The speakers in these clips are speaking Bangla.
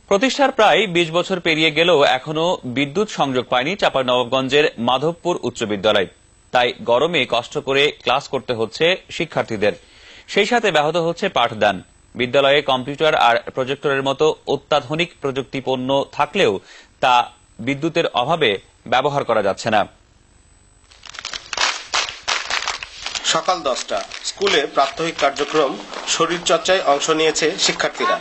প্রতিষ্ঠার প্রায় ২০ বছর পেরিয়ে গেলেও এখনো বিদ্যুৎ সংযোগ পায়নি চাঁপাইনবাবগঞ্জের মাধবপুর উচ্চ বিদ্যালয়। তাই গরমে কষ্ট করে ক্লাস করতে হচ্ছে শিক্ষার্থীদের, সেই সাথে ব্যাহত হচ্ছে পাঠদান। বিদ্যালয়ে কম্পিউটার আর প্রজেক্টরের মতো অত্যাধুনিক প্রযুক্তিপণ্য থাকলেও তা বিদ্যুতের অভাবে ব্যবহার করা যাচ্ছে না। সকাল 10টা, স্কুলে প্রাত্যহিক কার্যক্রম, শরীরচর্চায় অংশ নিয়েছে শিক্ষার্থীরা।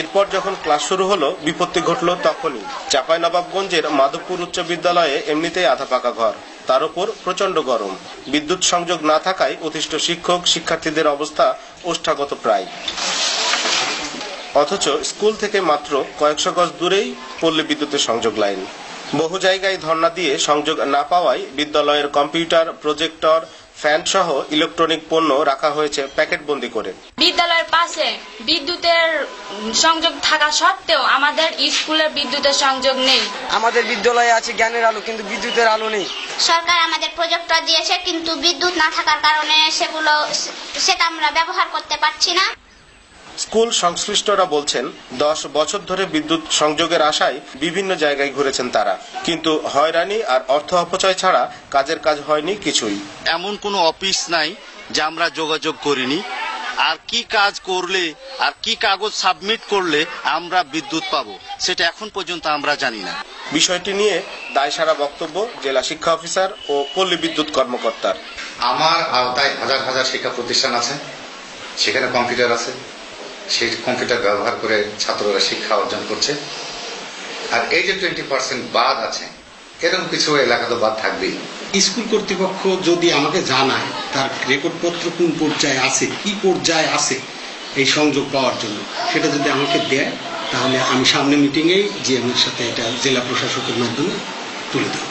এরপর যখন ক্লাস শুরু হলো, বিপত্তি ঘটল তখনই। চাঁপাইনবাবগঞ্জের মাধবপুর উচ্চ বিদ্যালয়ে এমনিতেই আধা পাকা ঘর, তার উপর প্রচন্ড গরম। বিদ্যুৎ সংযোগ না থাকায় অতিষ্ঠ শিক্ষক শিক্ষার্থীদের অবস্থা ওষ্ঠাগত প্রায়। অথচ স্কুল থেকে মাত্র কয়েকশো গজ দূরেই পল্লী বিদ্যুতের সংযোগ লাইন। বহু জায়গায় ধর্ণা দিয়ে সংযোগ না পাওয়ায় বিদ্যালয়ের কম্পিউটার, প্রজেক্টর, ফ্যান সহ ইলেকট্রনিক পণ্য রাখা হয়েছে প্যাকেটবন্দি করে। বিদ্যালয়ের পাশে বিদ্যুতের সংযোগ থাকা সত্ত্বেও আমাদের স্কুলের বিদ্যুতের সংযোগ নেই। আমাদের বিদ্যালয়ে আছে জ্ঞানের আলো, কিন্তু বিদ্যুতের আলো নেই। সরকার আমাদের প্রজেক্টর দিয়েছে, কিন্তু বিদ্যুৎ না থাকার কারণে সেটা আমরা ব্যবহার করতে পারছি না। স্কুল সংশ্লিষ্টরা বলছেন 10 বছর ধরে বিদ্যুৎ সংযোগের আশায় বিভিন্ন জায়গায় ঘুরেছেন তারা, কিন্তু হয়রানি আর অর্থ অপচয় ছাড়া কাজের কাজ হয়নি কিছুই। এমন কোনো অফিস নাই যে আমরা যোগাযোগ করিনি, আর কি কাজ করলে আর কি কাগজ সাবমিট করলে আমরা বিদ্যুৎ পাবো সেটা এখন পর্যন্ত আমরা জানি না। বিষয়টি নিয়ে দায়সারা বক্তব্য জেলা শিক্ষা অফিসার ও পল্লী বিদ্যুৎ কর্মকর্তার। আমার আওতায় হাজার হাজার শিক্ষা প্রতিষ্ঠান আছে, সেখানে কম্পিউটার আছে, সেই কম্পিউটার ব্যবহার করে ছাত্ররা শিক্ষা অর্জন করছে। আর এই যে 20% বাদ আছে, এরকম কিছু এলাকা তো বাদ থাকবেই। স্কুল কর্তৃপক্ষ যদি আমাকে জানায় তার রেকর্ডপত্র কোন পর্যায়ে আছে, কি পর্যায়ে আছে এই সংযোগ পাওয়ার জন্য, সেটা যদি আমাকে দেয়, তাহলে আমি সামনে মিটিংয়ে জিএমের সাথে এটা জেলা প্রশাসকের মাধ্যমে তুলে দেব।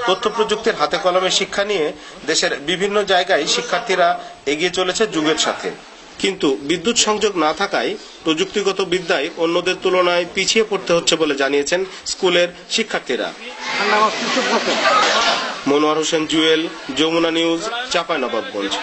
তথ্য প্রযুক্তির হাতে কলমে শিক্ষা নিয়ে দেশের বিভিন্ন জায়গায় শিক্ষার্থীরা এগিয়ে চলেছে যুগের সাথে, কিন্তু বিদ্যুৎ সংযোগ না থাকায় প্রযুক্তিগত বিদ্যায় অন্যদের তুলনায় পিছিয়ে পড়তে হচ্ছে বলে জানিয়েছেন স্কুলের শিক্ষার্থীরা। মনোয়ার হোসেন জুয়েল, যমুনা নিউজ, চাঁপাইনবাবগঞ্জ।